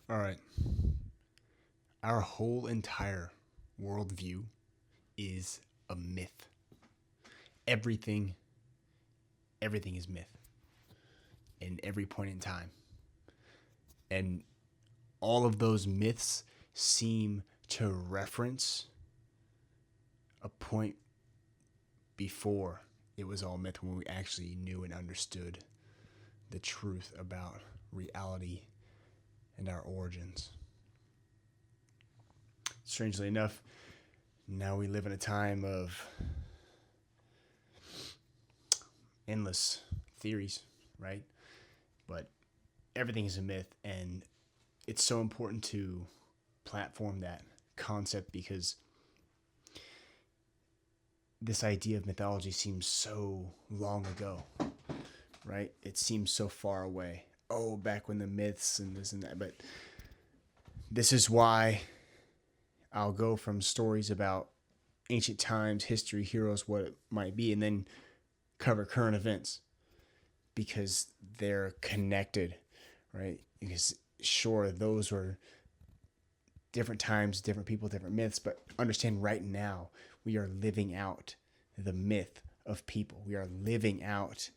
All right. Our whole entire worldview is a myth. Everything, everything is myth in every point in time. And all of those myths seem to reference a point before it was all myth, when we actually knew and understood the truth about reality and our origins. Strangely enough, now we live in a time of endless theories, right? But everything is a myth, and it's so important to platform that concept because this idea of mythology seems so long ago, right? It seems so far away. Oh, back when the myths and this and that. But this is why I'll go from stories about ancient times, history, heroes, what it might be, and then cover current events because they're connected, right? Because sure, those were different times, different people, different myths, but understand right now we are living out the myth of people. We are living out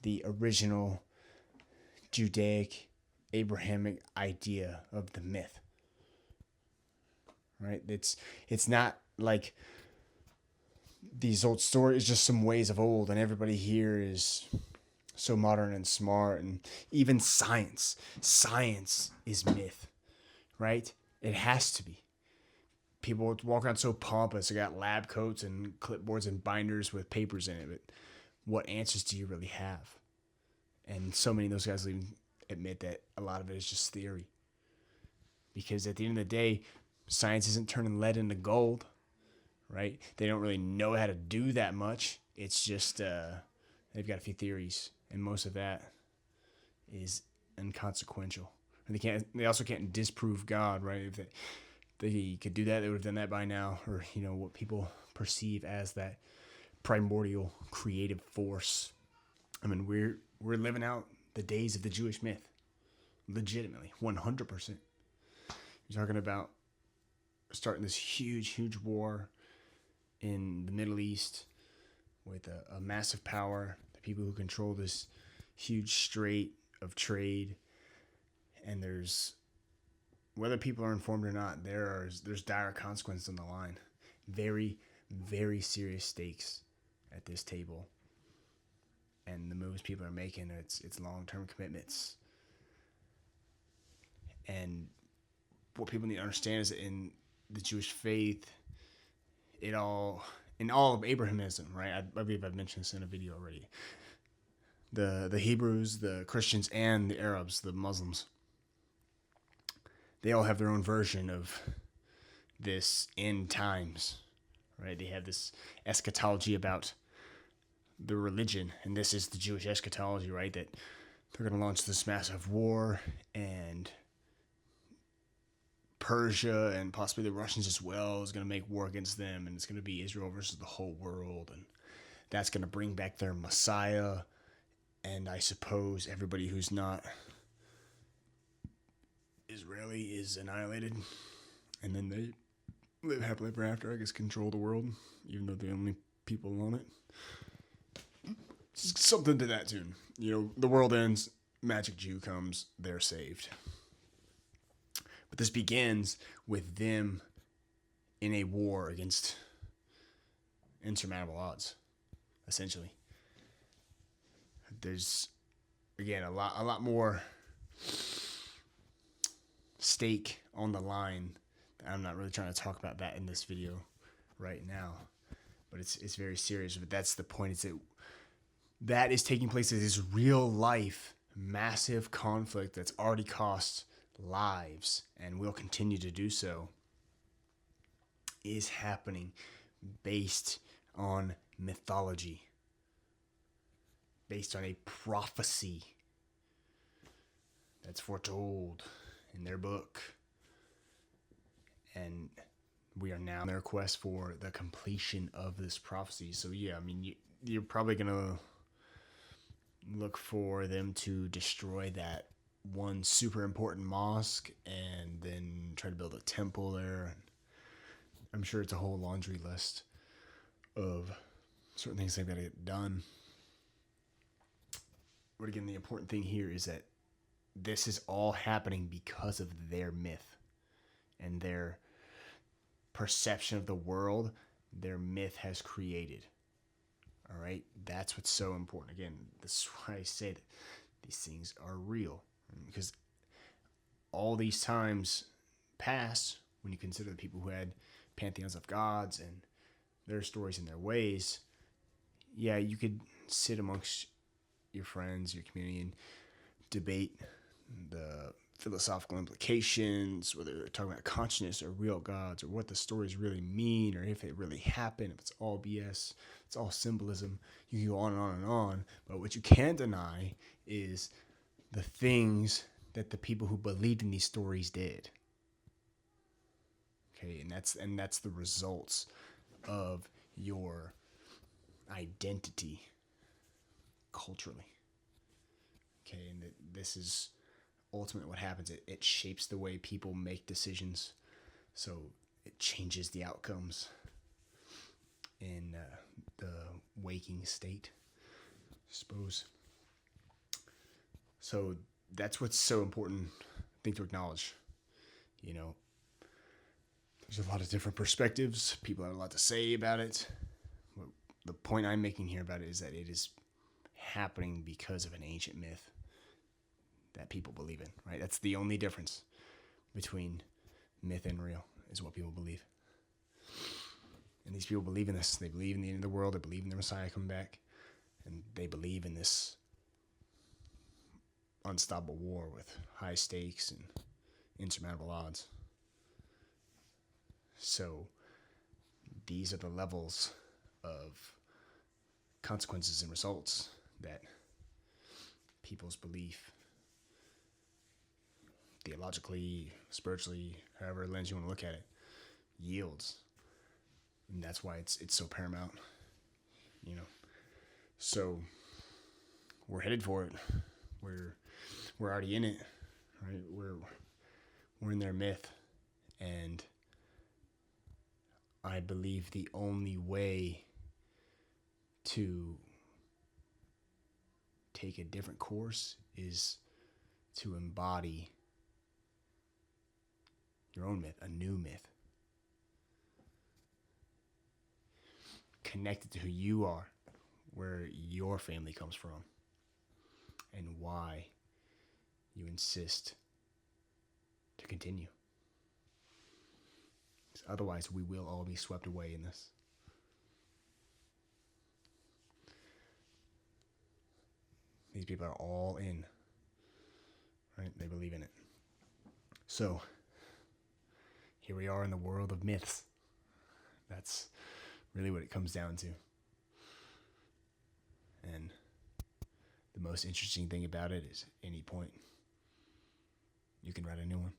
the original Judaic, Abrahamic idea of the myth, right? It's not like these old stories, just some ways of old, and everybody here is so modern and smart, and even science is myth, right? It has to be. People walk around so pompous. They got lab coats and clipboards and binders with papers in it, but what answers do you really have? And so many of those guys even admit that a lot of it is just theory, because at the end of the day, science isn't turning lead into gold, right? They don't really know how to do that much. It's just they've got a few theories, and most of that is inconsequential. And they also can't disprove God, right? If they could do that, they would have done that by now, or what people perceive as that primordial creative force. I mean, we're living out the days of the Jewish myth, legitimately, 100%. You're talking about starting this huge war in the Middle East with a massive power, the people who control this huge strait of trade, and there's, whether people are informed or not, there's dire consequences on the line. Very, very serious stakes at this table. And the moves people are making, it's long-term commitments. And what people need to understand is that in the Jewish faith, in all of Abrahamism, right? I believe I've mentioned this in a video already. The Hebrews, the Christians, and the Arabs, the Muslims, they all have their own version of this end times, right? They have this eschatology about the religion, and this is the Jewish eschatology, right? That they're going to launch this massive war, and Persia and possibly the Russians as well is going to make war against them, and it's going to be Israel versus the whole world, and that's going to bring back their Messiah, and I suppose everybody who's not Israeli is annihilated, and then they live happily ever after, I guess, control the world, even though they're the only people on it. Something to that tune. The world ends, Magic Jew comes, they're saved. But this begins with them in a war against insurmountable odds, essentially. There's, again, a lot more stake on the line. I'm not really trying to talk about that in this video right now, but it's very serious. But that's the point. It's that is taking place. This real life massive conflict that's already cost lives and will continue to do so is happening based on mythology, based on a prophecy that's foretold in their book. And we are now in their quest for the completion of this prophecy. So yeah, I mean, you're probably going to look for them to destroy that one super important mosque and then try to build a temple there. And I'm sure it's a whole laundry list of certain things they've got to get done. But again, the important thing here is that this is all happening because of their myth and their perception of the world their myth has created. All right, that's what's so important. Again, this is why I say that these things are real, because all these times past, when you consider the people who had pantheons of gods and their stories and their ways, yeah, you could sit amongst your friends, your community, and debate the philosophical implications, whether they're talking about consciousness or real gods, or what the stories really mean, or if it really happened, if it's all BS, it's all symbolism. You can go on and on and on. But what you can't deny is the things that the people who believed in these stories did. Okay, and that's the results of your identity culturally. Okay, and this is ultimately what happens. It shapes the way people make decisions, so it changes the outcomes in the waking state, I suppose. So that's what's so important, I think, to acknowledge. You know, there's a lot of different perspectives. People have a lot to say about it. The point I'm making here about it is that it is happening because of an ancient myth that people believe in, right? That's the only difference between myth and real, is what people believe. And these people believe in this. They believe in the end of the world. They believe in the Messiah coming back. And they believe in this unstoppable war with high stakes and insurmountable odds. So these are the levels of consequences and results that people's belief, theologically, spiritually, however lens you want to look at it, yields. And that's why it's so paramount, you know. So we're headed for it. We're already in it, right? We're in their myth, and I believe the only way to take a different course is to embody your own myth, a new myth, connected to who you are, where your family comes from, and why you insist to continue. Otherwise, we will all be swept away in this. These people are all in, right? They believe in it. So, here we are in the world of myths. That's really what it comes down to. And the most interesting thing about it is, at any point, you can write a new one.